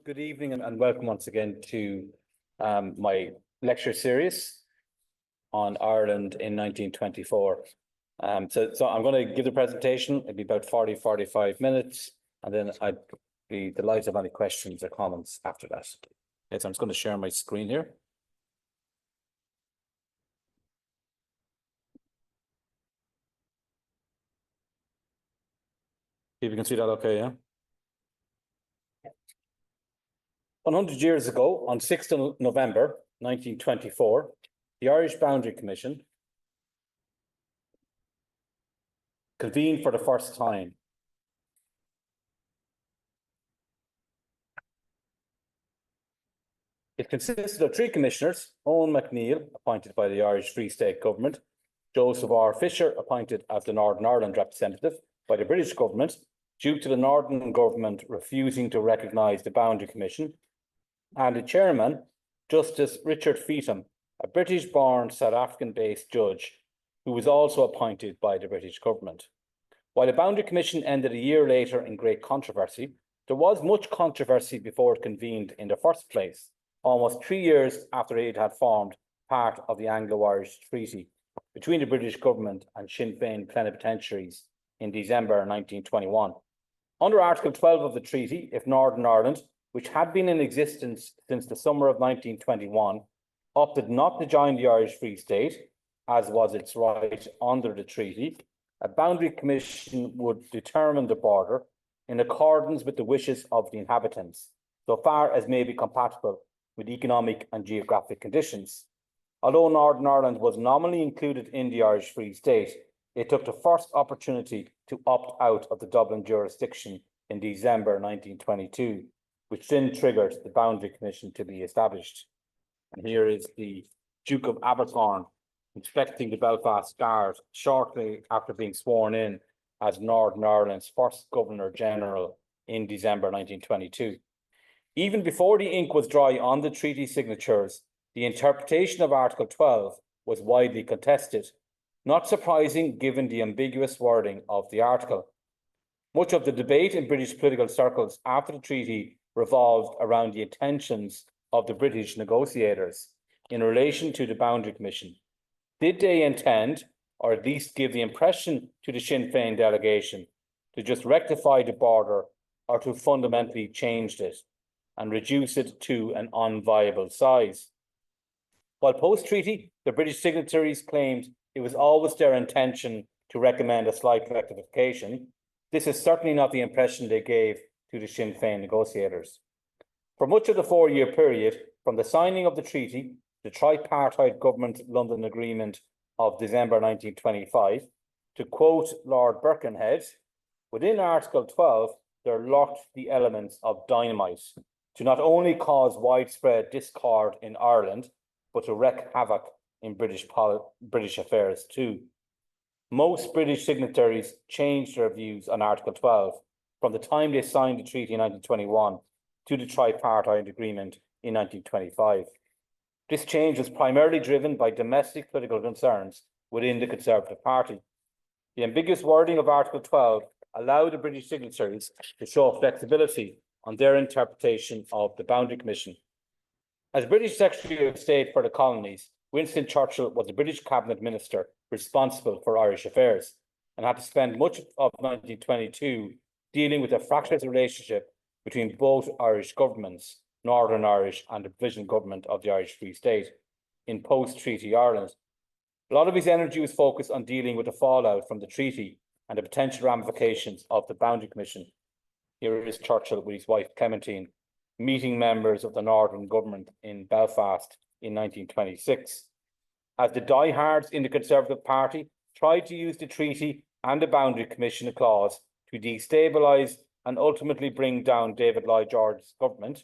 Good evening and welcome once again to my lecture series on Ireland in 1924. So I'm going to give the presentation. It'll be about 45 minutes, and then I'd be delighted to have any questions or comments after that. Okay, so I'm just going to share my screen here. If you can see that okay, yeah? 100 years ago, on 6th of November 1924, the Irish Boundary Commission convened for the first time. It consisted of three commissioners: Owen MacNeill, appointed by the Irish Free State Government; Joseph R. Fisher, appointed as the Northern Ireland representative by the British Government, due to the Northern Government refusing to recognise the Boundary Commission; and the chairman, Justice Richard Feetham, a British-born South African-based judge who was also appointed by the British Government. While the Boundary Commission ended a year later in great controversy, there was much controversy before it convened in the first place, almost 3 years after it had formed part of the Anglo-Irish Treaty between the British Government and Sinn Féin plenipotentiaries in December 1921. Under Article 12 of the treaty, if Northern Ireland, which had been in existence since the summer of 1921, opted not to join the Irish Free State, as was its right under the treaty, a boundary commission would determine the border in accordance with the wishes of the inhabitants, so far as may be compatible with economic and geographic conditions. Although Northern Ireland was nominally included in the Irish Free State, it took the first opportunity to opt out of the Dublin jurisdiction in December 1922, which then triggered the Boundary Commission to be established. And here is the Duke of Abercorn inspecting the Belfast Guard shortly after being sworn in as Northern Ireland's first Governor-General in December 1922. Even before the ink was dry on the treaty signatures, the interpretation of Article 12 was widely contested, not surprising given the ambiguous wording of the article. Much of the debate in British political circles after the treaty revolved around the intentions of the British negotiators in relation to the Boundary Commission. Did they intend, or at least give the impression to the Sinn Féin delegation, to just rectify the border or to fundamentally change it and reduce it to an unviable size? While post-treaty, the British signatories claimed it was always their intention to recommend a slight rectification, this is certainly not the impression they gave to the Sinn Féin negotiators. For much of the 4-year period, from the signing of the treaty, the tripartite government London Agreement of December 1925, to quote Lord Birkenhead, within Article 12, there lurked the elements of dynamite to not only cause widespread discord in Ireland, but to wreak havoc in British affairs too. Most British signatories changed their views on Article 12 from the time they signed the treaty in 1921 to the tripartite agreement in 1925. This change was primarily driven by domestic political concerns within the Conservative Party. The ambiguous wording of Article 12 allowed the British signatories to show flexibility on their interpretation of the Boundary Commission. As British Secretary of State for the Colonies, Winston Churchill was the British Cabinet Minister responsible for Irish affairs and had to spend much of 1922 dealing with a fractious relationship between both Irish governments, Northern Irish and the Provisional Government of the Irish Free State, in post-treaty Ireland. A lot of his energy was focused on dealing with the fallout from the treaty and the potential ramifications of the Boundary Commission. Here is Churchill with his wife Clementine, meeting members of the Northern Government in Belfast in 1926. As the diehards in the Conservative Party tried to use the treaty and the Boundary Commission clause to destabilise and ultimately bring down David Lloyd George's government,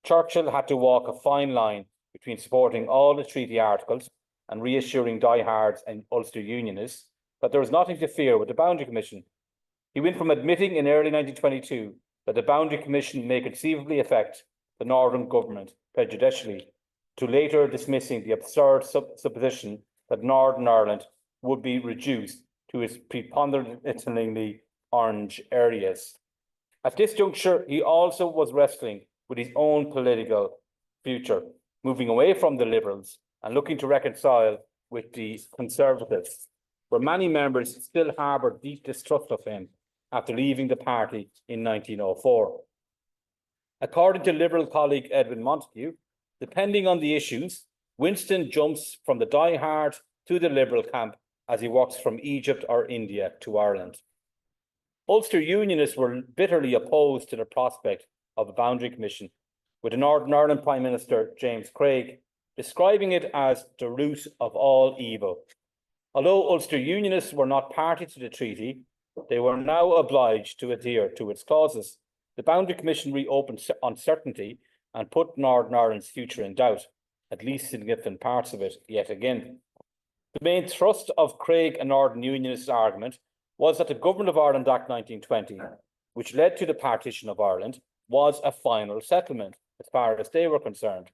Churchill had to walk a fine line between supporting all the treaty articles and reassuring diehards and Ulster Unionists that there was nothing to fear with the Boundary Commission. He went from admitting in early 1922 that the Boundary Commission may conceivably affect the Northern Government prejudicially, to later dismissing the absurd supposition that Northern Ireland would be reduced to its preponderantly orange areas. At this juncture, he also was wrestling with his own political future, moving away from the Liberals and looking to reconcile with the Conservatives, where many members still harboured deep distrust of him after leaving the party in 1904. According to Liberal colleague Edwin Montague, depending on the issues, Winston jumps from the die-hard to the Liberal camp as he walks from Egypt or India to Ireland. Ulster Unionists were bitterly opposed to the prospect of a boundary commission, with the Northern Ireland Prime Minister James Craig describing it as the root of all evil. Although Ulster Unionists were not party to the treaty, they were now obliged to adhere to its clauses. The Boundary Commission reopened uncertainty and put Northern Ireland's future in doubt, at least significant parts of it yet again. The main thrust of Craig and Northern Unionists' argument was that the Government of Ireland Act 1920, which led to the partition of Ireland, was a final settlement as far as they were concerned.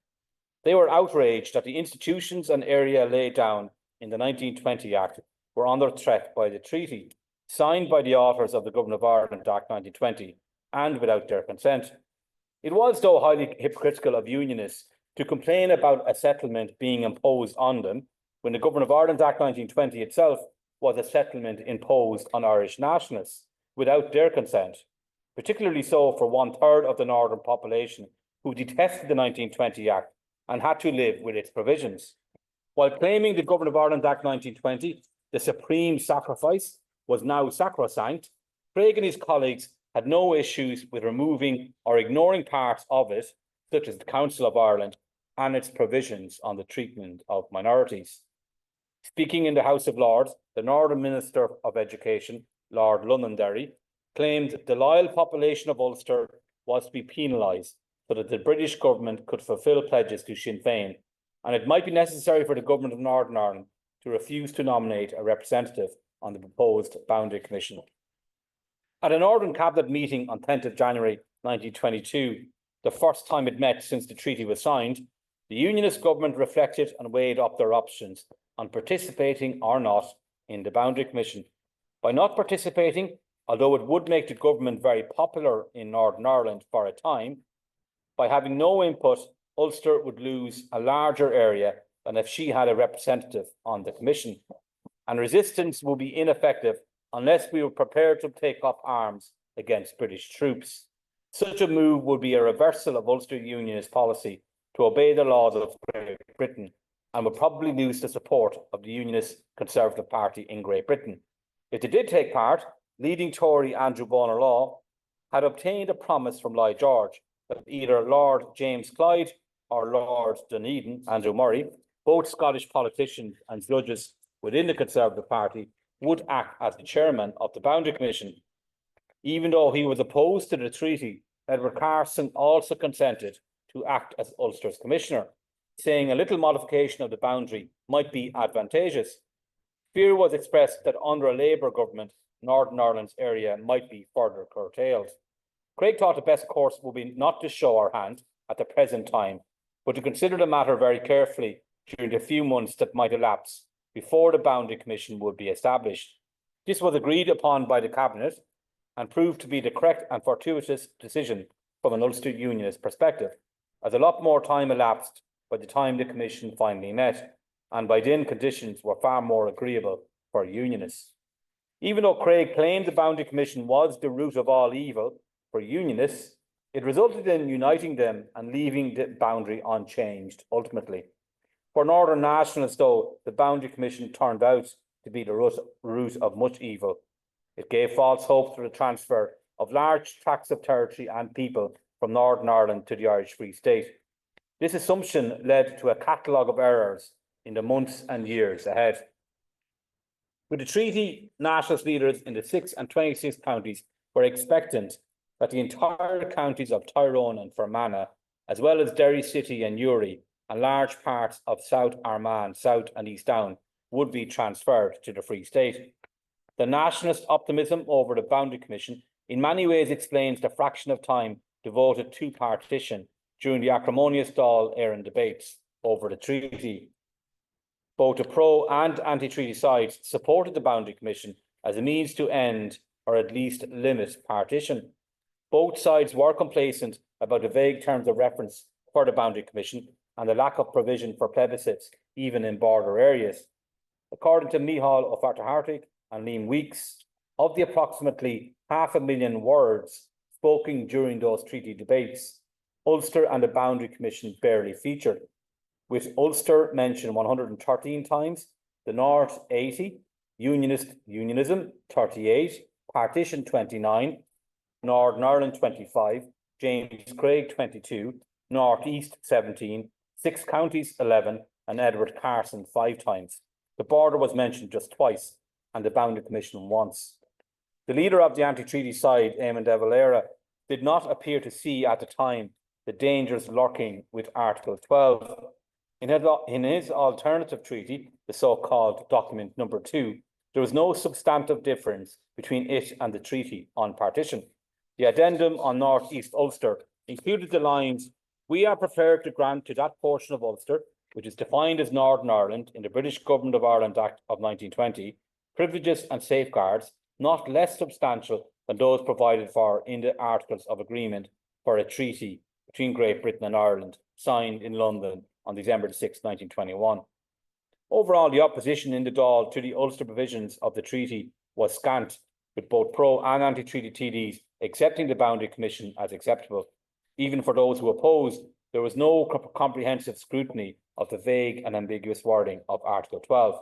They were outraged that the institutions and area laid down in the 1920 Act were under threat by the treaty, signed by the authors of the Government of Ireland Act 1920, and without their consent. It was, though, highly hypocritical of Unionists to complain about a settlement being imposed on them when the Government of Ireland Act 1920 itself was a settlement imposed on Irish nationalists without their consent, particularly so for 1/3 of the northern population who detested the 1920 Act and had to live with its provisions. While claiming the Government of Ireland Act 1920, the supreme sacrifice, was now sacrosanct, Craig and his colleagues had no issues with removing or ignoring parts of it, such as the Council of Ireland and its provisions on the treatment of minorities. Speaking in the House of Lords, the Northern Minister of Education, Lord Londonderry, claimed the loyal population of Ulster was to be penalised so that the British government could fulfil pledges to Sinn Féin, and it might be necessary for the Government of Northern Ireland to refuse to nominate a representative on the proposed Boundary Commission. At a Northern Cabinet meeting on 10th of January 1922, the first time it met since the treaty was signed, the Unionist government reflected and weighed up their options on participating or not in the Boundary Commission. By not participating, although it would make the government very popular in Northern Ireland for a time, by having no input, Ulster would lose a larger area than if she had a representative on the Commission, and resistance would be ineffective unless we were prepared to take up arms against British troops. Such a move would be a reversal of Ulster Unionist policy to obey the laws of Great Britain, and would probably lose the support of the Unionist Conservative Party in Great Britain. If they did take part, leading Tory Andrew Bonar Law had obtained a promise from Lloyd George that either Lord James Clyde or Lord Dunedin, Andrew Murray, both Scottish politicians and judges within the Conservative Party, would act as the chairman of the Boundary Commission. Even though he was opposed to the treaty, Edward Carson also consented to act as Ulster's commissioner, saying a little modification of the boundary might be advantageous. Fear was expressed that under a Labour government, Northern Ireland's area might be further curtailed. Craig thought the best course would be not to show our hand at the present time, but to consider the matter very carefully during the few months that might elapse before the Boundary Commission would be established. This was agreed upon by the Cabinet and proved to be the correct and fortuitous decision from an Ulster Unionist perspective, as a lot more time elapsed by the time the Commission finally met, and by then conditions were far more agreeable for Unionists. Even though Craig claimed the Boundary Commission was the root of all evil for Unionists, it resulted in uniting them and leaving the boundary unchanged ultimately. For Northern Nationalists, though, the Boundary Commission turned out to be the root of much evil. It gave false hope to the transfer of large tracts of territory and people from Northern Ireland to the Irish Free State. This assumption led to a catalogue of errors in the months and years ahead. With the treaty, nationalist leaders in the 6 and 26 counties were expectant that the entire counties of Tyrone and Fermanagh, as well as Derry City and Uri, and large parts of South Armagh, South and East Down, would be transferred to the Free State. The nationalist optimism over the Boundary Commission in many ways explains the fraction of time devoted to partition during the acrimonious Dáil Éireann debates over the treaty. Both the pro and anti-treaty sides supported the Boundary Commission as a means to end or at least limit partition. Both sides were complacent about the vague terms of reference for the Boundary Commission and the lack of provision for plebiscites, even in border areas. According to Micheál O'Fartahartig and Liam Weeks, of the approximately 500,000 words spoken during those treaty debates, Ulster and the Boundary Commission barely featured, with Ulster mentioned 113 times, the North 80, Unionism 38, Partition 29, Northern Ireland 25, James Craig 22, North East 17, Six Counties 11, and Edward Carson 5 times. The border was mentioned just twice, and the Boundary Commission once. The leader of the anti-treaty side, Eamon de Valera, did not appear to see at the time the dangers lurking with Article 12. In his alternative treaty, the so-called document number 2, there was no substantive difference between it and the treaty on partition. The addendum on North East Ulster included the lines, "We are prepared to grant to that portion of Ulster, which is defined as Northern Ireland in the British Government of Ireland Act of 1920, privileges and safeguards not less substantial than those provided for in the Articles of Agreement for a treaty between Great Britain and Ireland, signed in London on December 6, 1921. Overall, the opposition in the Dáil to the Ulster provisions of the treaty was scant, with both pro and anti-treaty TDs accepting the Boundary Commission as acceptable. Even for those who opposed, there was no comprehensive scrutiny of the vague and ambiguous wording of Article 12.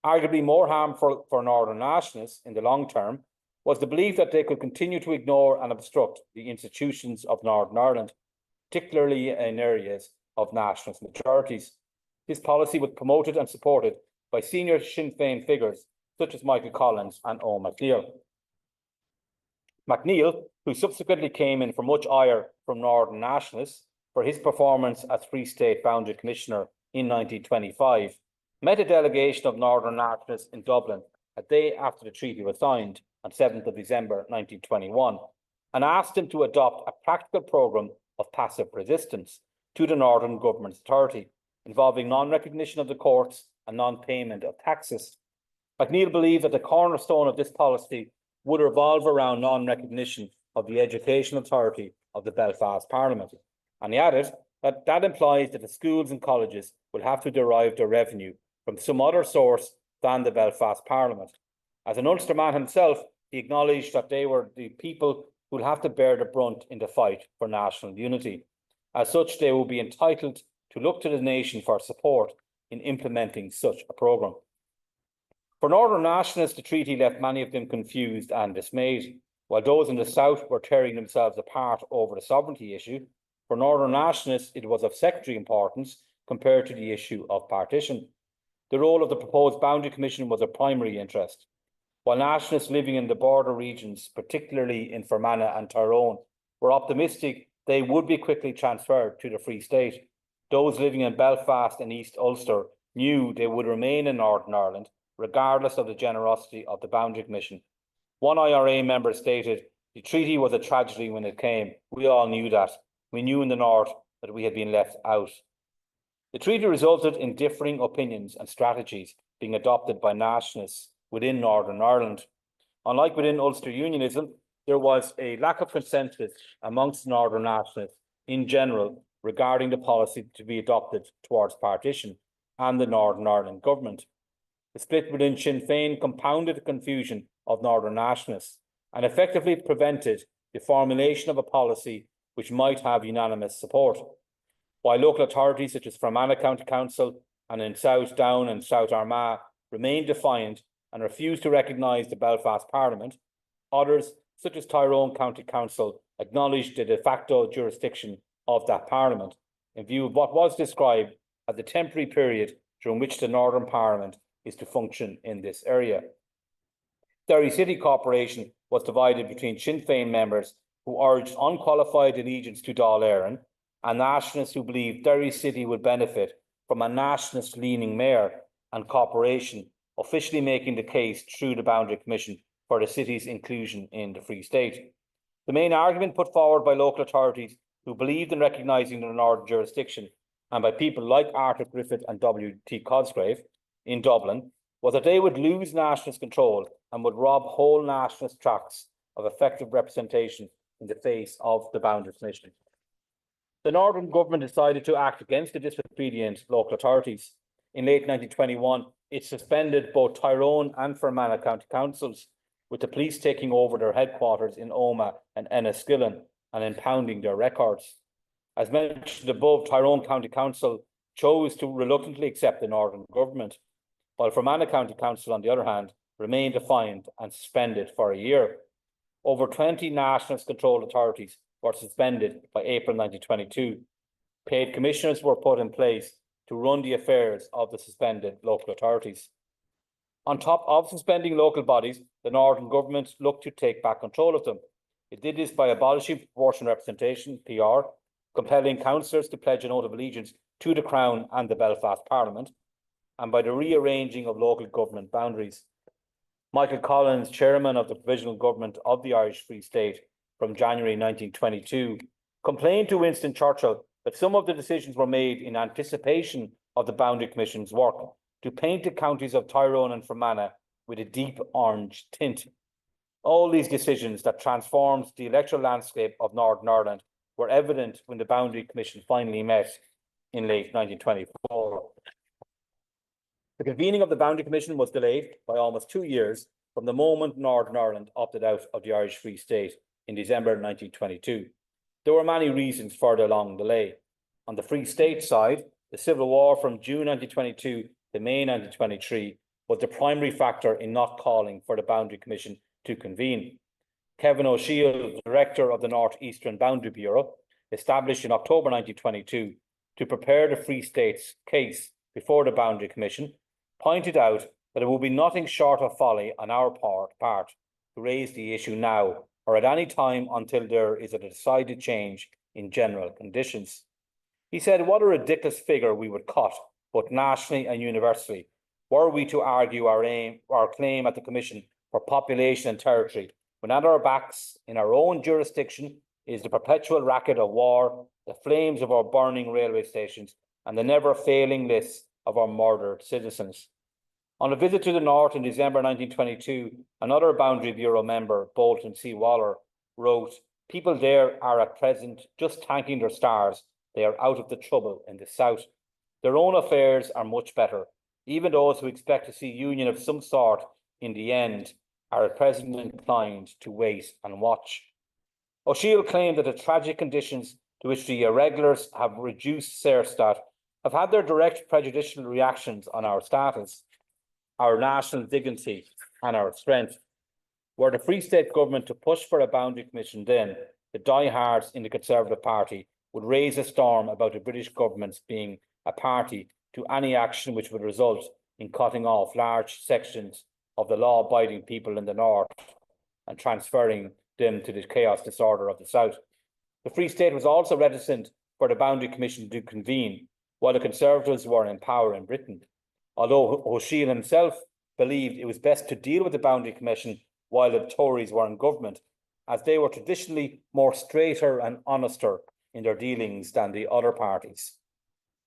Arguably more harmful for Northern nationalists in the long term was the belief that they could continue to ignore and obstruct the institutions of Northern Ireland, particularly in areas of nationalist majorities. This policy was promoted and supported by senior Sinn Féin figures such as Michael Collins and Owen McNeill. McNeill, who subsequently came in for much ire from Northern nationalists for his performance as Free State Boundary Commissioner in 1925, met a delegation of Northern nationalists in Dublin a day after the treaty was signed on 7th of December 1921 and asked him to adopt a practical programme of passive resistance to the Northern Government's authority, involving non-recognition of the courts and non-payment of taxes. McNeill believed that the cornerstone of this policy would revolve around non-recognition of the educational authority of the Belfast Parliament, and he added that that implies that the schools and colleges will have to derive their revenue from some other source than the Belfast Parliament. As an Ulsterman himself, he acknowledged that they were the people who will have to bear the brunt in the fight for national unity. As such, they will be entitled to look to the nation for support in implementing such a programme. For Northern nationalists, the treaty left many of them confused and dismayed. While those in the south were tearing themselves apart over the sovereignty issue, for Northern nationalists it was of secondary importance compared to the issue of partition. The role of the proposed Boundary Commission was of primary interest. While nationalists living in the border regions, particularly in Fermanagh and Tyrone, were optimistic they would be quickly transferred to the Free State, those living in Belfast and East Ulster knew they would remain in Northern Ireland, regardless of the generosity of the Boundary Commission. One IRA member stated, "The treaty was a tragedy when it came. We all knew that. We knew in the North that we had been left out." The treaty resulted in differing opinions and strategies being adopted by nationalists within Northern Ireland. Unlike within Ulster Unionism, there was a lack of consensus amongst Northern nationalists in general regarding the policy to be adopted towards partition and the Northern Ireland government. The split within Sinn Féin compounded the confusion of Northern nationalists and effectively prevented the formulation of a policy which might have unanimous support. While local authorities such as Fermanagh County Council and in South Down and South Armagh remained defiant and refused to recognise the Belfast Parliament, others such as Tyrone County Council acknowledged the de facto jurisdiction of that Parliament in view of what was described as the temporary period during which the Northern Parliament is to function in this area. Derry City Corporation was divided between Sinn Féin members who urged unqualified allegiance to Dáil Éireann and nationalists who believed Derry City would benefit from a nationalist-leaning mayor and corporation officially making the case through the Boundary Commission for the city's inclusion in the Free State. The main argument put forward by local authorities who believed in recognising the Northern jurisdiction and by people like Arthur Griffith and W.T. Cosgrave in Dublin was that they would lose nationalist control and would rob whole nationalist tracts of effective representation in the face of the Boundary Commission. The Northern Government decided to act against the disobedient local authorities. In late 1921, it suspended both Tyrone and Fermanagh County Councils, with the police taking over their headquarters in Omagh and Enniskillen and impounding their records. As mentioned above, Tyrone County Council chose to reluctantly accept the Northern Government, while Fermanagh County Council, on the other hand, remained defiant and suspended for a year. Over 20 nationalist-controlled authorities were suspended by April 1922. Paid commissioners were put in place to run the affairs of the suspended local authorities. On top of suspending local bodies, the Northern Government looked to take back control of them. It did this by abolishing proportional representation, PR, compelling councillors to pledge an oath of allegiance to the Crown and the Belfast Parliament, and by the rearranging of local government boundaries. Michael Collins, chairman of the Provisional Government of the Irish Free State from January 1922, complained to Winston Churchill that some of the decisions were made in anticipation of the Boundary Commission's work to paint the counties of Tyrone and Fermanagh with a deep orange tint. All these decisions that transformed the electoral landscape of Northern Ireland were evident when the Boundary Commission finally met in late 1924. The convening of the Boundary Commission was delayed by almost 2 years from the moment Northern Ireland opted out of the Irish Free State in December 1922. There were many reasons for the long delay. On the Free State side, the Civil War from June 1922 to May 1923 was the primary factor in not calling for the Boundary Commission to convene. Kevin O'Sheil, director of the North Eastern Boundary Bureau, established in October 1922 to prepare the Free State's case before the Boundary Commission, pointed out that it would be nothing short of folly on our part to raise the issue now or at any time until there is a decided change in general conditions. He said, what a ridiculous figure we would cut, both nationally and universally, were we to argue our claim at the Commission for population and territory, when at our backs, in our own jurisdiction, is the perpetual racket of war, the flames of our burning railway stations, and the never-failing list of our murdered citizens. On a visit to the North in December 1922, another Boundary Bureau member, Bolton C. Waller, wrote, people there are at present just thanking their stars they are out of the trouble in the South. Their own affairs are much better. Even those who expect to see union of some sort in the end are at present inclined to wait and watch. O'Sheil claimed that the tragic conditions to which the irregulars have reduced Saoirstad have had their direct prejudicial reactions on our status, our national dignity and our strength. Were the Free State government to push for a Boundary Commission, then the diehards in the Conservative Party would raise a storm about the British government's being a party to any action which would result in cutting off large sections of the law-abiding people in the North and transferring them to the chaos disorder of the South. The Free State was also reticent for the Boundary Commission to convene while the Conservatives were in power in Britain, although O'Sheil himself believed it was best to deal with the Boundary Commission while the Tories were in government, as they were traditionally more straighter and honester in their dealings than the other parties.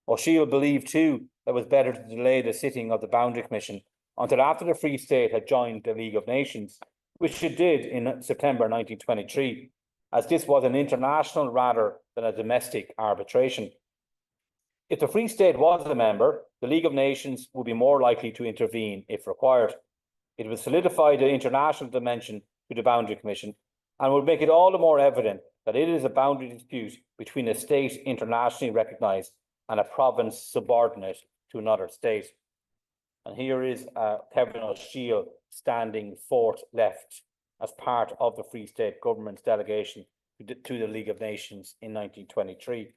O'Sheil believed too that it was better to delay the sitting of the Boundary Commission until after the Free State had joined the League of Nations, which it did in September 1923, as this was an international rather than a domestic arbitration. If the Free State was a member, the League of Nations would be more likely to intervene if required. It would solidify the international dimension to the Boundary Commission and would make it all the more evident that it is a boundary dispute between a state internationally recognised and a province subordinate to another state. And here is Kevin O'Sheil standing fourth left as part of the Free State government's delegation to the League of Nations in 1923.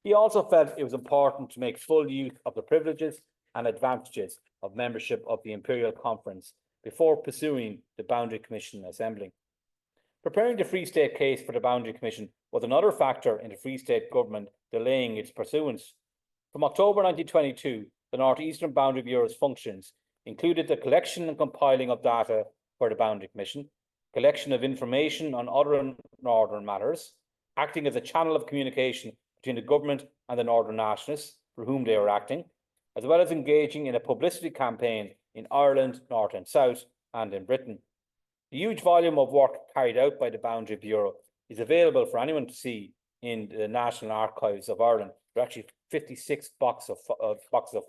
He also felt it was important to make full use of the privileges and advantages of membership of the Imperial Conference before pursuing the Boundary Commission assembling. Preparing the Free State case for the Boundary Commission was another factor in the Free State government delaying its pursuance. From October 1922, the North Eastern Boundary Bureau's functions included the collection and compiling of data for the Boundary Commission, collection of information on other northern matters, acting as a channel of communication between the government and the Northern nationalists for whom they were acting, as well as engaging in a publicity campaign in Ireland, North and South, and in Britain. The huge volume of work carried out by the Boundary Bureau is available for anyone to see in the National Archives of Ireland. There are actually 56 boxes of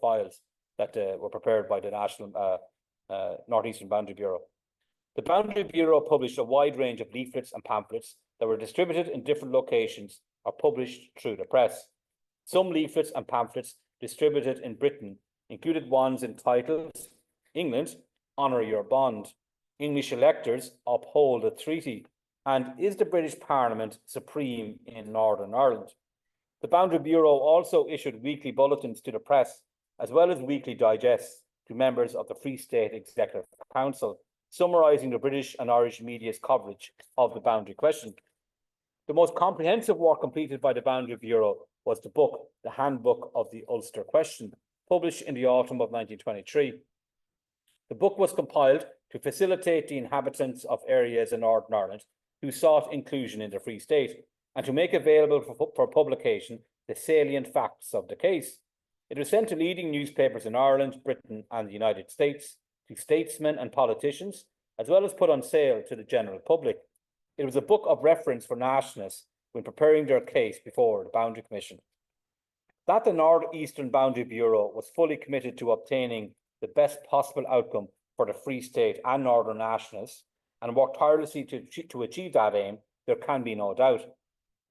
files that were prepared by the National Northeastern Boundary Bureau. The Boundary Bureau published a wide range of leaflets and pamphlets that were distributed in different locations or published through the press. Some leaflets and pamphlets distributed in Britain included ones entitled England, Honour Your Bond, English Electors Uphold the Treaty, and Is the British Parliament Supreme in Northern Ireland? The Boundary Bureau also issued weekly bulletins to the press, as well as weekly digests to members of the Free State Executive Council, summarising the British and Irish media's coverage of the boundary question. The most comprehensive work completed by the Boundary Bureau was the book, The Handbook of the Ulster Question, published in the autumn of 1923. The book was compiled to facilitate the inhabitants of areas in Northern Ireland who sought inclusion in the Free State, and to make available for publication the salient facts of the case. It was sent to leading newspapers in Ireland, Britain, and the United States, to statesmen and politicians, as well as put on sale to the general public. It was a book of reference for nationalists when preparing their case before the Boundary Commission. That the North-Eastern Boundary Bureau was fully committed to obtaining the best possible outcome for the Free State and Northern nationalists, and worked tirelessly to achieve that aim, there can be no doubt.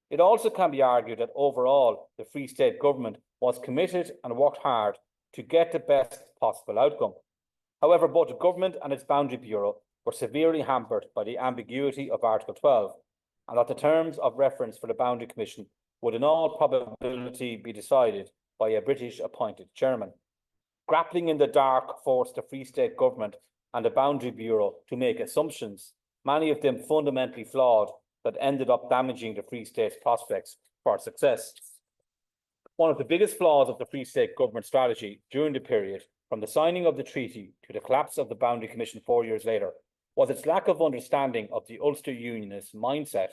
It also can be argued that overall, the Free State government was committed and worked hard to get the best possible outcome. However, both the government and its Boundary Bureau were severely hampered by the ambiguity of Article 12, and that the terms of reference for the Boundary Commission would in all probability be decided by a British appointed chairman. Grappling in the dark forced the Free State government and the Boundary Bureau to make assumptions, many of them fundamentally flawed, that ended up damaging the Free State's prospects for success. One of the biggest flaws of the Free State government strategy during the period, from the signing of the treaty to the collapse of the Boundary Commission 4 years later, was its lack of understanding of the Ulster Unionist mindset.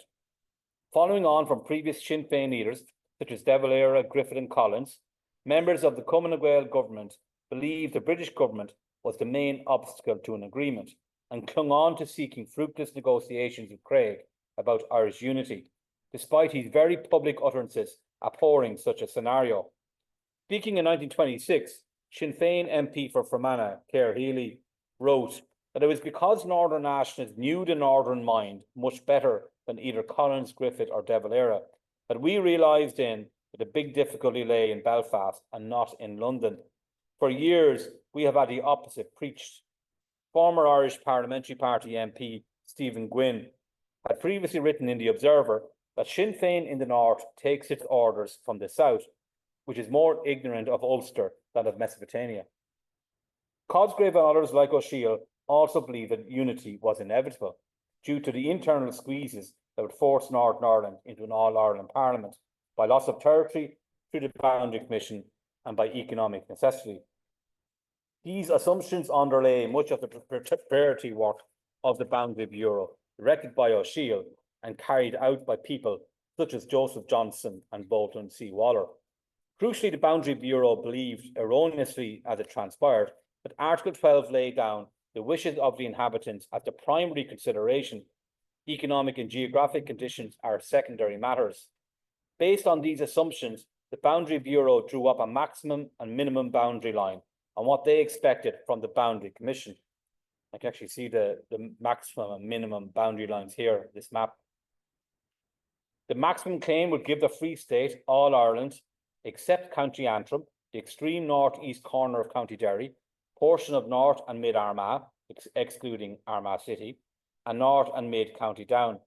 Following on from previous Sinn Féin leaders, such as De Valera, Griffith and Collins, members of the Cumann na Gael government believed the British government was the main obstacle to an agreement, and clung on to seeking fruitless negotiations with Craig about Irish unity, despite his very public utterances abhorring such a scenario. Speaking in 1926, Sinn Féin MP for Fermanagh, Clare Healy, wrote that it was because Northern nationalists knew the Northern mind much better than either Collins, Griffith or De Valera, that we realised then that the big difficulty lay in Belfast and not in London. For years, we have had the opposite preached. Former Irish Parliamentary Party MP Stephen Gwynn had previously written in The Observer that Sinn Féin in the north takes its orders from the south, which is more ignorant of Ulster than of Mesopotamia. Cosgrave and others like O'Shiel also believed that unity was inevitable due to the internal squeezes that would force Northern Ireland into an All-Ireland Parliament by loss of territory through the Boundary Commission and by economic necessity. These assumptions underlay much of the preparatory work of the Boundary Bureau, directed by O'Shiel and carried out by people such as Joseph Johnson and Bolton C. Waller. Crucially, the Boundary Bureau believed, erroneously as it transpired, that Article 12 laid down the wishes of the inhabitants as the primary consideration. Economic and geographic conditions are secondary matters. Based on these assumptions, the Boundary Bureau drew up a maximum and minimum boundary line on what they expected from the Boundary Commission. I can actually see the maximum and minimum boundary lines here, this map. The maximum claim would give the Free State, all Ireland, except County Antrim, the extreme north-east corner of County Derry, portion of North and Mid Armagh, excluding Armagh City, and North and Mid County Down,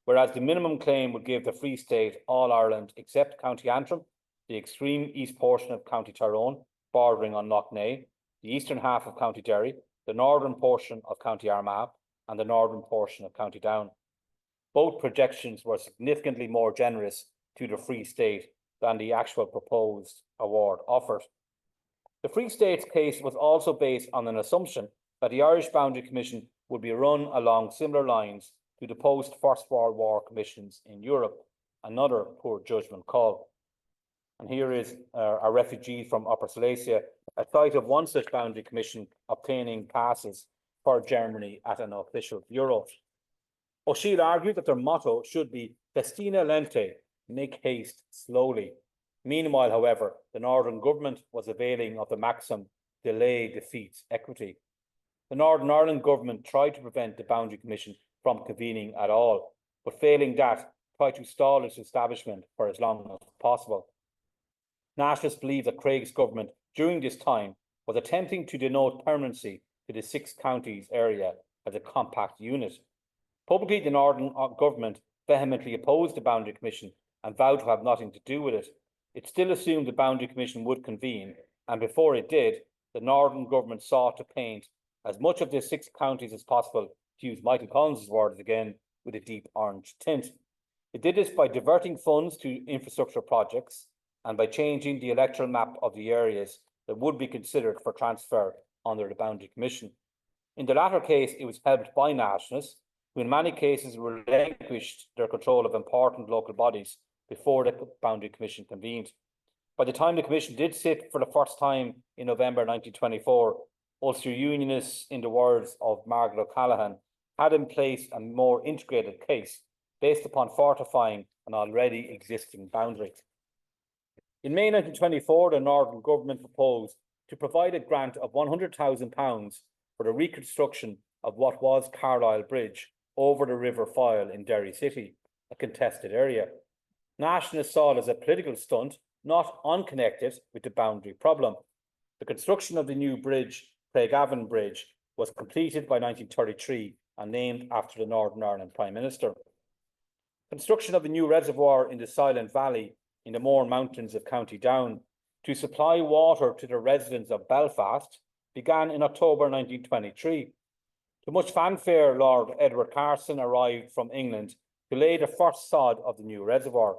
whereas the minimum claim would give the Free State, all Ireland, except County Antrim, the extreme east portion of County Tyrone, bordering on Lough Neagh, the eastern half of County Derry, the northern portion of County Armagh, and the northern portion of County Down. Both projections were significantly more generous to the Free State than the actual proposed award offered. The Free State's case was also based on an assumption that the Irish Boundary Commission would be run along similar lines to the post-First World War commissions in Europe, another poor judgment call. And here is a refugee from Upper Silesia, a site of one such boundary commission obtaining passes for Germany at an official bureau. O'Shiel argued that their motto should be Festina lente, make haste slowly. Meanwhile, however, the Northern Government was availing of the maxim, delay defeats equity. The Northern Ireland Government tried to prevent the Boundary Commission from convening at all, but failing that, tried to stall its establishment for as long as possible. Nationalists believe that Craig's government during this time was attempting to denote permanency to the six counties area as a compact unit. Publicly, the Northern Government vehemently opposed the Boundary Commission and vowed to have nothing to do with it. It still assumed the Boundary Commission would convene, and before it did, the Northern Government sought to paint as much of the six counties as possible, to use Michael Collins' words again, with a deep orange tint. It did this by diverting funds to infrastructure projects and by changing the electoral map of the areas that would be considered for transfer under the Boundary Commission. In the latter case, it was helped by nationalists, who in many cases relinquished their control of important local bodies before the Boundary Commission convened. By the time the Commission did sit for the first time in November 1924, Ulster Unionists, in the words of Margaret O'Callaghan, had in place a more integrated case based upon fortifying an already existing boundary. In May 1924, the Northern Government proposed to provide a grant of £100,000 for the reconstruction of what was Carlisle Bridge over the River Foyle in Derry City, a contested area. Nationalists saw it as a political stunt, not unconnected with the boundary problem. The construction of the new bridge, Craigavon Bridge, was completed by 1933 and named after the Northern Ireland Prime Minister. Construction of a new reservoir in the Silent Valley in the Moore Mountains of County Down to supply water to the residents of Belfast began in October 1923. To much fanfare, Lord Edward Carson arrived from England to lay the first sod of the new reservoir.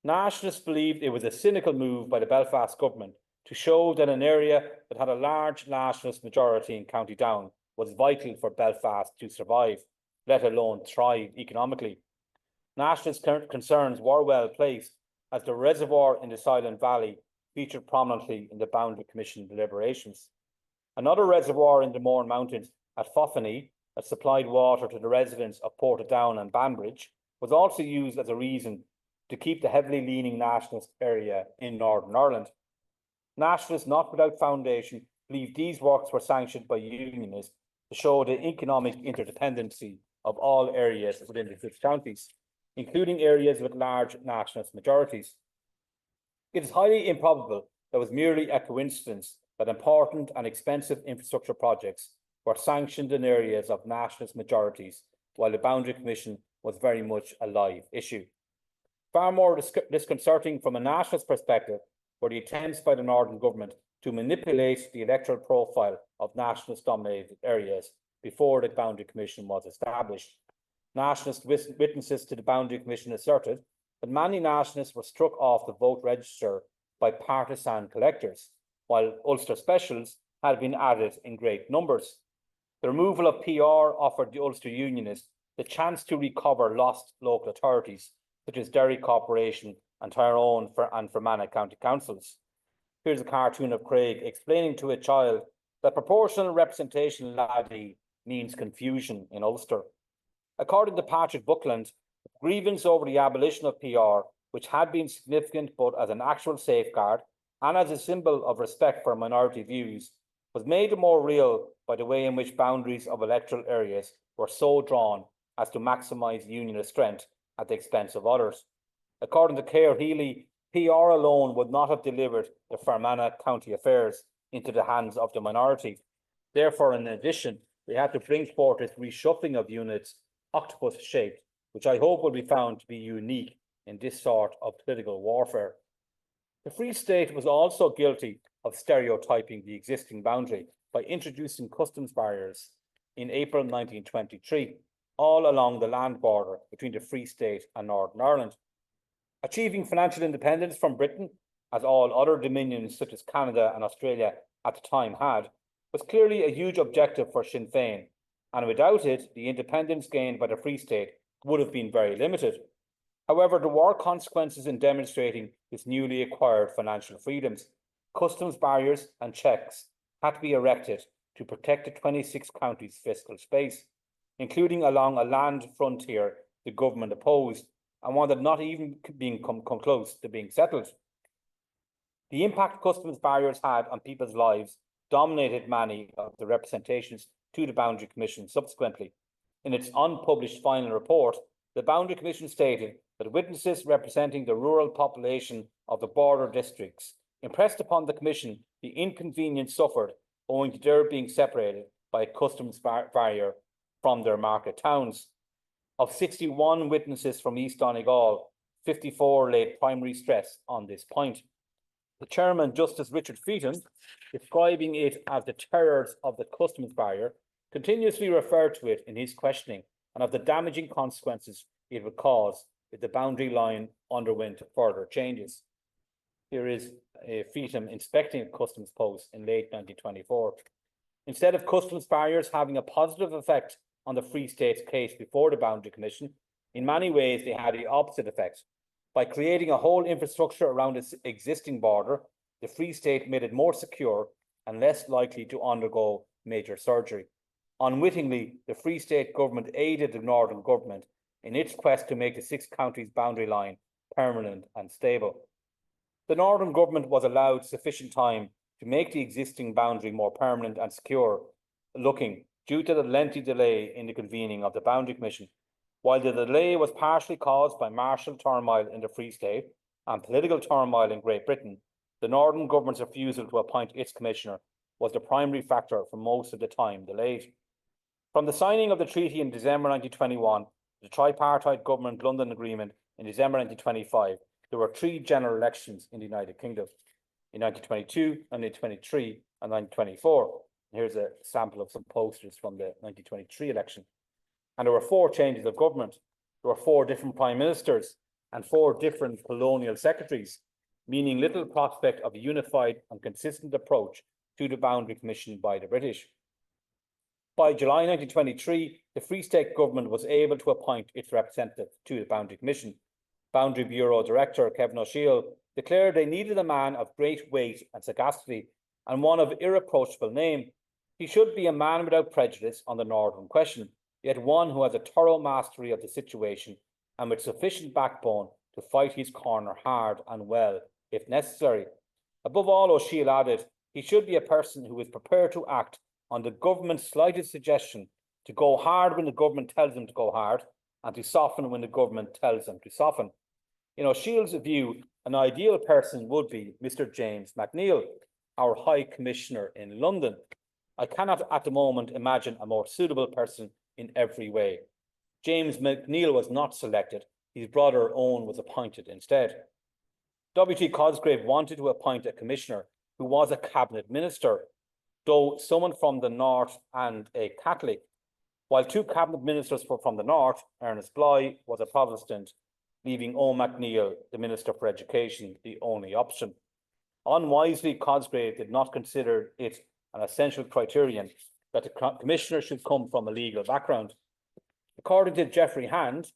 Nationalists believed it was a cynical move by the Belfast government to show that an area that had a large nationalist majority in County Down was vital for Belfast to survive, let alone thrive economically. Nationalist concerns were well placed, as the reservoir in the Silent Valley featured prominently in the Boundary Commission deliberations. Another reservoir in the Mourne Mountains at Foffany that supplied water to the residents of Portadown and Banbridge was also used as a reason to keep the heavily leaning nationalist area in Northern Ireland. Nationalists, not without foundation, believed these works were sanctioned by unionists to show the economic interdependency of all areas within the six counties, including areas with large nationalist majorities. It is highly improbable that it was merely a coincidence that important and expensive infrastructure projects were sanctioned in areas of nationalist majorities, while the Boundary Commission was very much a live issue. Far more disconcerting from a nationalist perspective were the attempts by the Northern Government to manipulate the electoral profile of nationalist-dominated areas before the Boundary Commission was established. Nationalist witnesses to the Boundary Commission asserted that many nationalists were struck off the vote register by partisan collectors, while Ulster specials had been added in great numbers. The removal of PR offered the Ulster Unionists the chance to recover lost local authorities, such as Derry Corporation and Tyrone and Fermanagh County Councils. Here's a cartoon of Craig explaining to a child that proportional representation laddie means confusion in Ulster. According to Patrick Buckland, grievance over the abolition of PR, which had been significant both as an actual safeguard and as a symbol of respect for minority views, was made more real by the way in which boundaries of electoral areas were so drawn as to maximise unionist strength at the expense of others. According to Claire Healy, PR alone would not have delivered the Fermanagh county affairs into the hands of the minority. Therefore, in addition, we had to bring forth this reshuffling of units, octopus-shaped, which I hope will be found to be unique in this sort of political warfare. The Free State was also guilty of stereotyping the existing boundary by introducing customs barriers in April 1923, all along the land border between the Free State and Northern Ireland. Achieving financial independence from Britain, as all other dominions such as Canada and Australia at the time had, was clearly a huge objective for Sinn Féin, and without it, the independence gained by the Free State would have been very limited. However, there were consequences in demonstrating this newly acquired financial freedoms. Customs barriers and checks had to be erected to protect the 26 counties' fiscal space, including along a land frontier the government opposed, and one that not even being come close to being settled. The impact customs barriers had on people's lives dominated many of the representations to the Boundary Commission subsequently. In its unpublished final report, the Boundary Commission stated that witnesses representing the rural population of the border districts impressed upon the Commission the inconvenience suffered owing to their being separated by a customs barrier from their market towns. Of 61 witnesses from East Donegal, 54 laid primary stress on this point. The chairman, Justice Richard Feetham, describing it as the terrors of the customs barrier, continuously referred to it in his questioning and of the damaging consequences it would cause if the boundary line underwent further changes. Here is Feetham inspecting a customs post in late 1924. Instead of customs barriers having a positive effect on the Free State's case before the Boundary Commission, in many ways they had the opposite effect. By creating a whole infrastructure around its existing border, the Free State made it more secure and less likely to undergo major surgery. Unwittingly, the Free State government aided the Northern government in its quest to make the 6 counties boundary line permanent and stable. The Northern government was allowed sufficient time to make the existing boundary more permanent and secure looking due to the lengthy delay in the convening of the Boundary Commission. While the delay was partially caused by martial turmoil in the Free State and political turmoil in Great Britain, the Northern government's refusal to appoint its commissioner was the primary factor for most of the time delayed. From the signing of the treaty in December 1921, the tripartite government London Agreement in December 1925, there were 3 general elections in the United Kingdom, in 1922, 1923 and 1924. Here's a sample of some posters from the 1923 election. And there were 4 changes of government. There were 4 different prime ministers and 4 different colonial secretaries, meaning little prospect of a unified and consistent approach to the Boundary Commission by the British. By July 1923, the Free State government was able to appoint its representative to the Boundary Commission. Boundary Bureau Director Kevin O'Sheil declared they needed a man of great weight and sagacity and one of irreproachable name. He should be a man without prejudice on the Northern question, yet one who has a thorough mastery of the situation and with sufficient backbone to fight his corner hard and well, if necessary. Above all, O'Sheil added, he should be a person who is prepared to act on the government's slightest suggestion, to go hard when the government tells him to go hard, and to soften when the government tells him to soften. In O'Sheil's view, an ideal person would be Mr. James McNeill, our High Commissioner in London. I cannot at the moment imagine a more suitable person in every way. James McNeill was not selected. His brother Owen was appointed instead. W.T. Cosgrave wanted to appoint a commissioner who was a cabinet minister, though someone from the north and a Catholic, while 2 cabinet ministers were from the north. Ernest Bligh was a Protestant, leaving Owen McNeill, the Minister for Education, the only option. Unwisely, Cosgrave did not consider it an essential criterion that the commissioner should come from a legal background. According to Geoffrey Hand,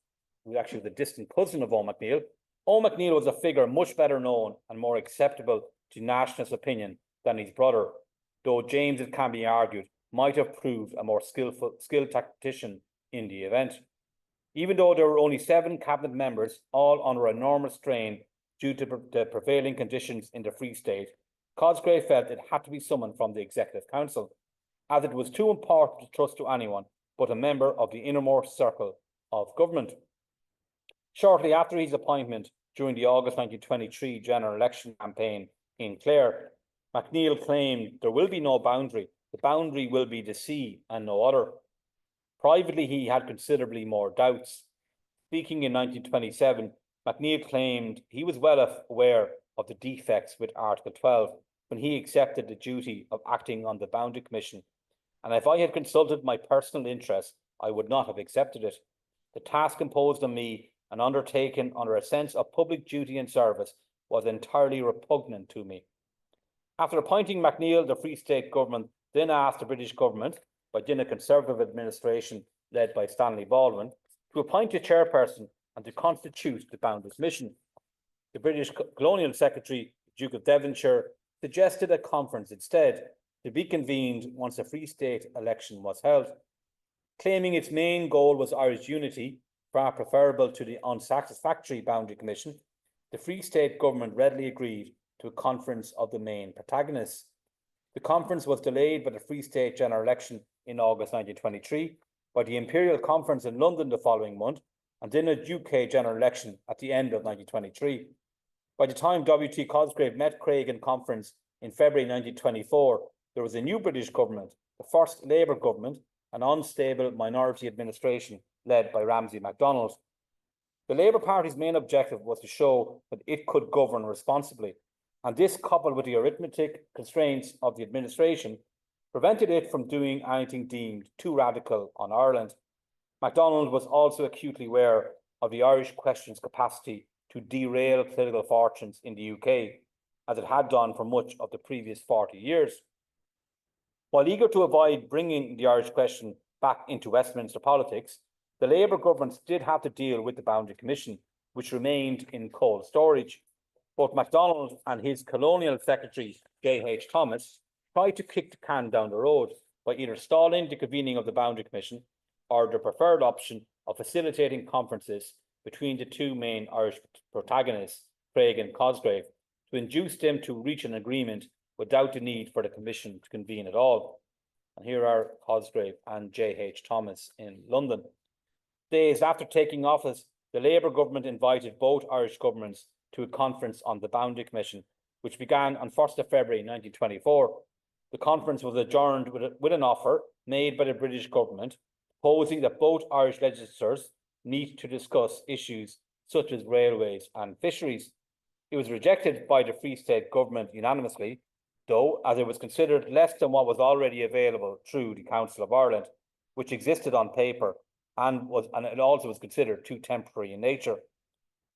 who was actually the distant cousin of Owen McNeill was a figure much better known and more acceptable to nationalist opinion than his brother, though James, it can be argued, might have proved a more skilled tactician in the event. Even though there were only 7 cabinet members, all under enormous strain due to the prevailing conditions in the Free State, Cosgrave felt it had to be someone from the Executive Council, as it was too important to trust to anyone but a member of the innermost circle of government. Shortly after his appointment, during the August 1923 general election campaign in Clare, McNeill claimed there will be no boundary. The boundary will be the sea and no other. Privately, he had considerably more doubts. Speaking in 1927, McNeill claimed he was well aware of the defects with Article 12 when he accepted the duty of acting on the Boundary Commission, and if I had consulted my personal interests, I would not have accepted it. The task imposed on me and undertaken under a sense of public duty and service was entirely repugnant to me. After appointing McNeill, the Free State government then asked the British government, by then a Conservative administration led by Stanley Baldwin, to appoint a chairperson and to constitute the Boundary Commission. The British Colonial Secretary, Duke of Devonshire, suggested a conference instead, to be convened once a Free State election was held. Claiming its main goal was Irish unity, far preferable to the unsatisfactory Boundary Commission, the Free State government readily agreed to a conference of the main protagonists. The conference was delayed by the Free State general election in August 1923, by the Imperial Conference in London the following month, and then a UK general election at the end of 1923. By the time W.T. Cosgrave met Craig in conference in February 1924, there was a new British government, the first Labour government, an unstable minority administration led by Ramsay MacDonald. The Labour Party's main objective was to show that it could govern responsibly, and this, coupled with the arithmetic constraints of the administration, prevented it from doing anything deemed too radical on Ireland. MacDonald was also acutely aware of the Irish question's capacity to derail political fortunes in the UK, as it had done for much of the previous 40 years. While eager to avoid bringing the Irish question back into Westminster politics, the Labour governments did have to deal with the Boundary Commission, which remained in cold storage. Both MacDonald and his colonial secretary, J.H. Thomas, tried to kick the can down the road by either stalling the convening of the Boundary Commission or the preferred option of facilitating conferences between the two main Irish protagonists, Craig and Cosgrave, to induce them to reach an agreement without the need for the Commission to convene at all. And here are Cosgrave and J.H. Thomas in London. Days after taking office, the Labour government invited both Irish governments to a conference on the Boundary Commission, which began on 1st of February 1924. The conference was adjourned with an offer made by the British government, proposing that both Irish legislators need to discuss issues such as railways and fisheries. It was rejected by the Free State government unanimously, though, as it was considered less than what was already available through the Council of Ireland, which existed on paper and it also was considered too temporary in nature.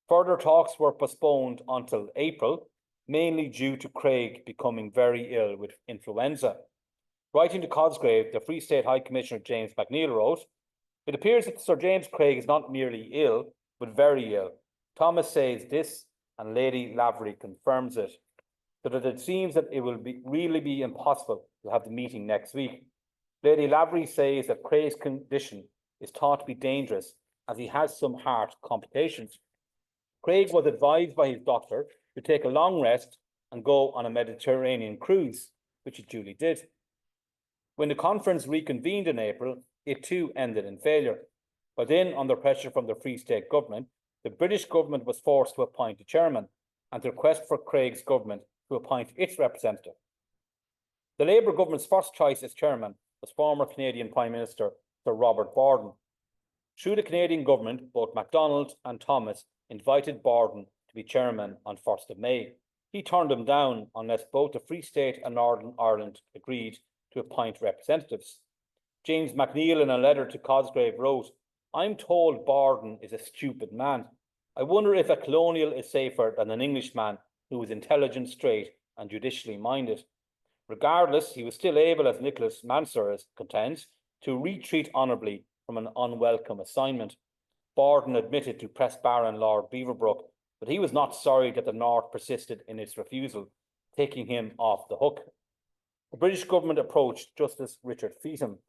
Further talks were postponed until April, mainly due to Craig becoming very ill with influenza. Writing to Cosgrave, the Free State High Commissioner James McNeill wrote, "It appears that Sir James Craig is not merely ill, but very ill. Thomas says this, and Lady Lavery confirms it, so that it seems that it will really be impossible to have the meeting next week. Lady Lavery says that Craig's condition is thought to be dangerous, as he has some heart complications." Craig was advised by his doctor to take a long rest and go on a Mediterranean cruise, which he duly did. When the conference reconvened in April, it too ended in failure. By then, under pressure from the Free State government, the British government was forced to appoint a chairman and to request for Craig's government to appoint its representative. The Labour government's first choice as chairman was former Canadian Prime Minister Sir Robert Borden. Through the Canadian government, both MacDonald and Thomas invited Borden to be chairman on 1st of May. He turned them down unless both the Free State and Northern Ireland agreed to appoint representatives. James McNeill, in a letter to Cosgrave, wrote, "I'm told Borden is a stupid man. I wonder if a colonial is safer than an Englishman who is intelligent, straight, and judicially minded." Regardless, he was still able, as Nicholas Manser contends, to retreat honourably from an unwelcome assignment. Borden admitted to Press Baron Lord Beaverbrook that he was not sorry that the North persisted in its refusal, taking him off the hook. The British government approached Justice Richard Feetham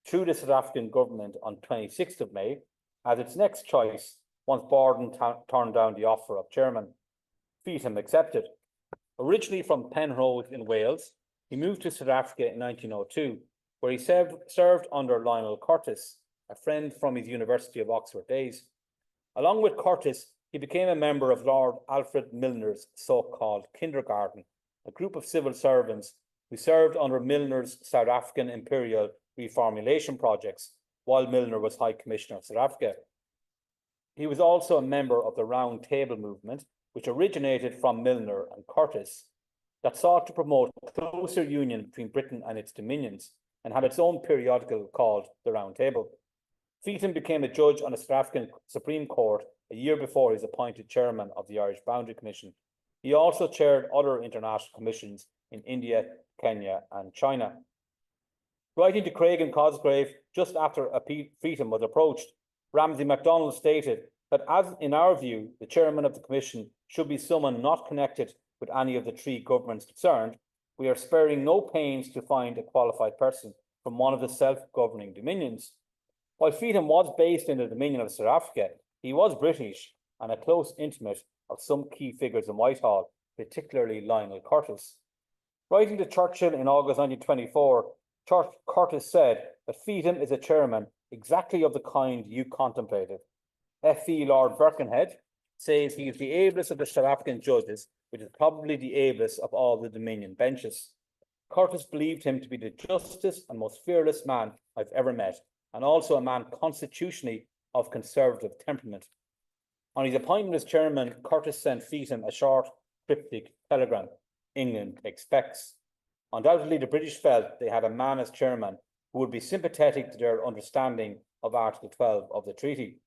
through the South African government on 26th of May as its next choice once Borden turned down the offer of chairman. Feetham accepted. Originally from Penrose in Wales, he moved to South Africa in 1902, where he served under Lionel Curtis, a friend from his University of Oxford days. Along with Curtis, he became a member of Lord Alfred Milner's so-called kindergarten, a group of civil servants who served under Milner's South African imperial reformulation projects while Milner was High Commissioner of South Africa. He was also a member of the Round Table movement, which originated from Milner and Curtis, that sought to promote closer union between Britain and its dominions, and had its own periodical called the Round Table. Feetham became a judge on the South African Supreme Court a year before he was appointed chairman of the Irish Boundary Commission. He also chaired other international commissions in India, Kenya, and China. Writing to Craig and Cosgrave just after Feetham was approached, Ramsay MacDonald stated that, as in our view, the chairman of the commission should be someone not connected with any of the three governments concerned, we are sparing no pains to find a qualified person from one of the self-governing dominions. While Feetham was based in the Dominion of South Africa, he was British and a close intimate of some key figures in Whitehall, particularly Lionel Curtis. Writing to Churchill in August 1924, Curtis said that Feetham is a chairman exactly of the kind you contemplated. F.E. Lord Birkenhead says he is the ablest of the South African judges, which is probably the ablest of all the Dominion benches. Curtis believed him to be the justest and most fearless man I've ever met, and also a man constitutionally of conservative temperament. On his appointment as chairman, Curtis sent Feetham a short, cryptic telegram. England expects. Undoubtedly, the British felt they had a man as chairman who would be sympathetic to their understanding of Article 12 of the treaty.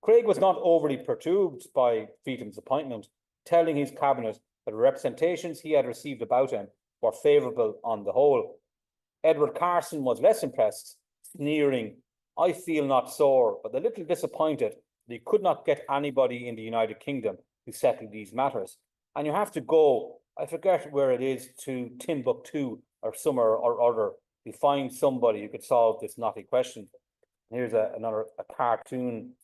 Craig was not overly perturbed by Feetham's appointment, telling his cabinet that the representations he had received about him were favourable on the whole. Edward Carson was less impressed, sneering, "I feel not sore, but a little disappointed that he could not get anybody in the United Kingdom to settle these matters. And you have to go, I forget where it is, to Timbuktu or somewhere or other to find somebody who could solve this knotty question." And here's another cartoon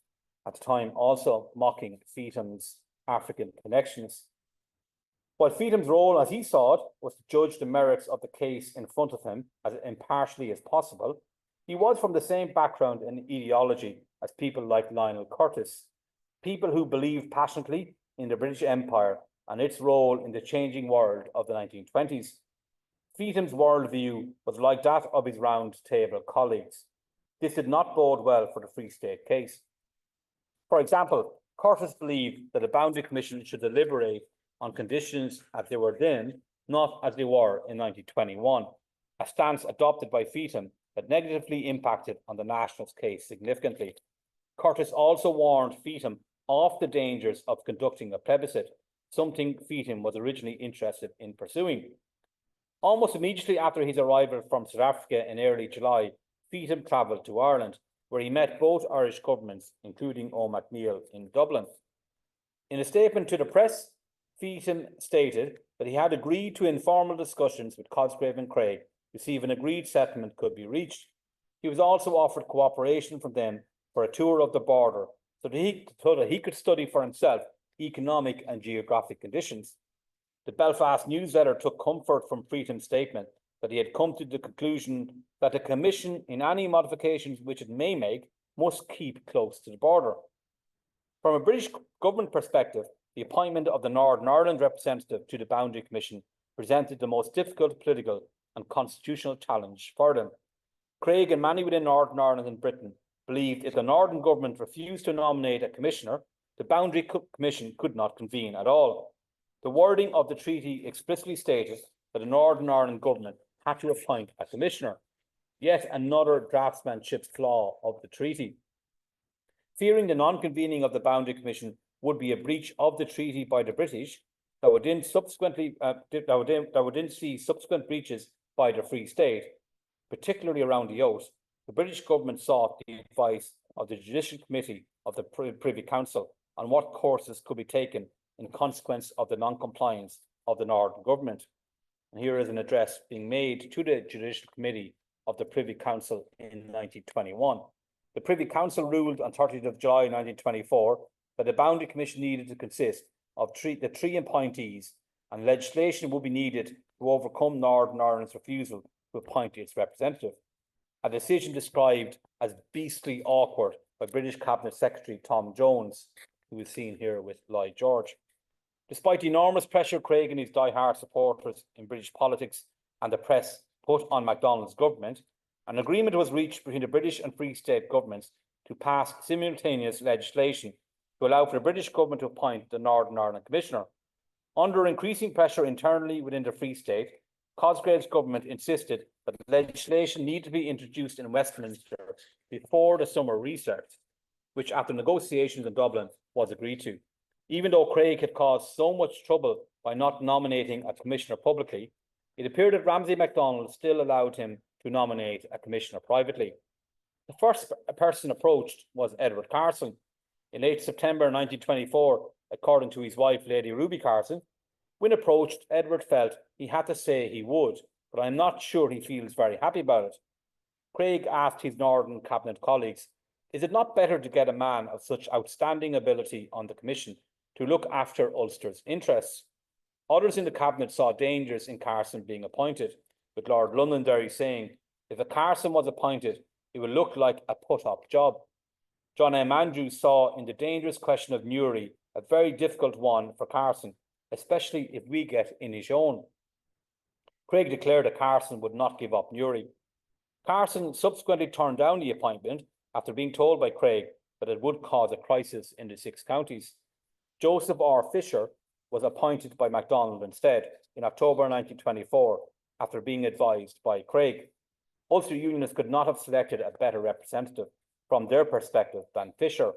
at the time, also mocking Feetham's African connections. While Feetham's role, as he saw it, was to judge the merits of the case in front of him as impartially as possible, he was from the same background and ideology as people like Lionel Curtis, people who believed passionately in the British Empire and its role in the changing world of the 1920s. Feetham's worldview was like that of his round table colleagues. This did not bode well for the Free State case. For example, Curtis believed that the Boundary Commission should deliberate on conditions as they were then, not as they were in 1921, a stance adopted by Feetham that negatively impacted on the Nationals' case significantly. Curtis also warned Feetham of the dangers of conducting a plebiscite, something Feetham was originally interested in pursuing. Almost immediately after his arrival from South Africa in early July, Feetham travelled to Ireland, where he met both Irish governments, including O'Macneil in Dublin. In a statement to the press, Feetham stated that he had agreed to informal discussions with Cosgrave and Craig to see if an agreed settlement could be reached. He was also offered cooperation from them for a tour of the border so that he could study for himself economic and geographic conditions. The Belfast newsletter took comfort from Feetham's statement that he had come to the conclusion that the Commission, in any modifications which it may make, must keep close to the border. From a British government perspective, the appointment of the Northern Ireland representative to the Boundary Commission presented the most difficult political and constitutional challenge for them. Craig and many within Northern Ireland and Britain believed if the Northern government refused to nominate a commissioner, the Boundary Commission could not convene at all. The wording of the treaty explicitly stated that the Northern Ireland government had to appoint a commissioner, yet another draftsmanship flaw of the treaty. Fearing the non-convening of the Boundary Commission would be a breach of the treaty by the British, that would then see subsequent breaches by the Free State, particularly around the oath, the British government sought the advice of the Judicial Committee of the Privy Council on what courses could be taken in consequence of the non-compliance of the Northern government. And here is an address being made to the Judicial Committee of the Privy Council in 1921. The Privy Council ruled on 30th of July 1924 that the Boundary Commission needed to consist of the three appointees, and legislation would be needed to overcome Northern Ireland's refusal to appoint its representative. A decision described as beastly awkward by British Cabinet Secretary Tom Jones, who is seen here with Lloyd George. Despite the enormous pressure Craig and his die-hard supporters in British politics and the press put on MacDonald's government, an agreement was reached between the British and Free State governments to pass simultaneous legislation to allow for the British government to appoint the Northern Ireland Commissioner. Under increasing pressure internally within the Free State, Cosgrave's government insisted that legislation needed to be introduced in Westminster before the summer recess, which after negotiations in Dublin was agreed to. Even though Craig had caused so much trouble by not nominating a commissioner publicly, it appeared that Ramsay MacDonald still allowed him to nominate a commissioner privately. The first person approached was Edward Carson. In late September 1924, according to his wife, Lady Ruby Carson, when approached, Edward felt he had to say he would, but I'm not sure he feels very happy about it. Craig asked his Northern Cabinet colleagues, is it not better to get a man of such outstanding ability on the Commission to look after Ulster's interests? Others in the Cabinet saw dangers in Carson being appointed, with Lord Londonderry saying, if a Carson was appointed, it would look like a put-up job. John M. Andrews saw in the dangerous question of Newry a very difficult one for Carson, especially if we get in his own. Craig declared that Carson would not give up Newry. Carson subsequently turned down the appointment after being told by Craig that it would cause a crisis in the 6 counties. Joseph R. Fisher was appointed by MacDonald instead in October 1924 after being advised by Craig. Ulster Unionists could not have selected a better representative from their perspective than Fisher.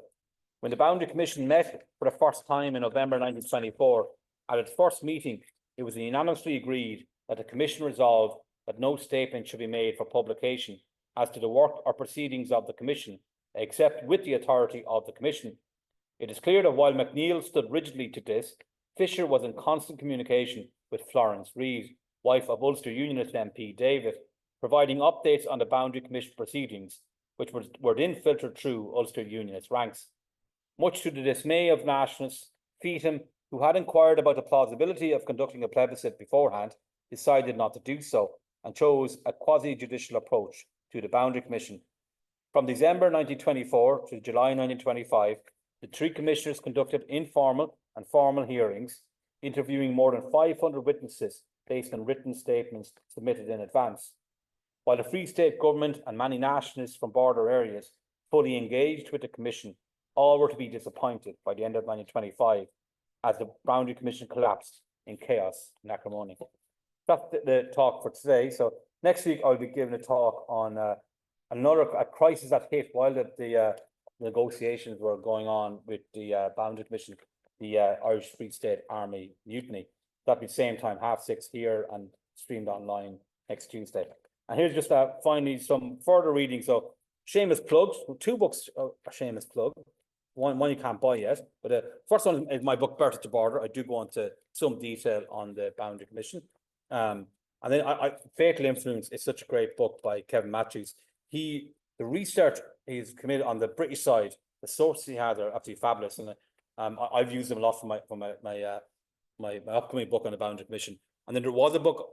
When the Boundary Commission met for the first time in November 1924, at its first meeting, it was unanimously agreed that the Commission resolved that no statement should be made for publication as to the work or proceedings of the Commission, except with the authority of the Commission. It is clear that while McNeill stood rigidly to this, Fisher was in constant communication with Florence Reid, wife of Ulster Unionist MP David, providing updates on the Boundary Commission proceedings, which were then filtered through Ulster Unionist ranks. Much to the dismay of nationalists, Feetham, who had inquired about the plausibility of conducting a plebiscite beforehand, decided not to do so and chose a quasi-judicial approach to the Boundary Commission. From December 1924 to July 1925, the 3 commissioners conducted informal and formal hearings, interviewing more than 500 witnesses based on written statements submitted in advance. While the Free State government and many nationalists from border areas fully engaged with the Commission, all were to be disappointed by the end of 1925 as the Boundary Commission collapsed in chaos and acrimony. That's the talk for today. So next week I'll be giving a talk on another crisis that hit while the negotiations were going on with the Boundary Commission, the Irish Free State Army mutiny. That'll be same time, 6:30 here and streamed online next Tuesday. And here's just finally some further reading. So shameless plugs, 2 books a shameless plug. One you can't buy yet, but the first one is my book, Birth at the Border. I do go into some detail on the Boundary Commission. And then Fatal Influence is such a great book by Kevin Matthews. The research he's committed on the British side, the sources he has are absolutely fabulous, and I've used them a lot for my upcoming book on the Boundary Commission. And then there was a book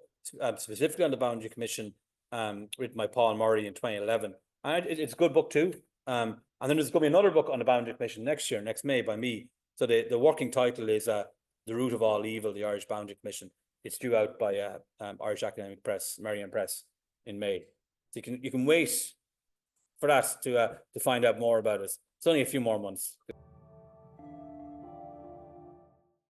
specifically on the Boundary Commission written by Paul Murray in 2011, and it's a good book too. And then there's going to be another book on the Boundary Commission next year, next May, by me. So the working title is The Root of All Evil, the Irish Boundary Commission. It's due out by Irish Academic Press, Merriam Press, in May. So you can wait for that to find out more about it. It's only a few more months.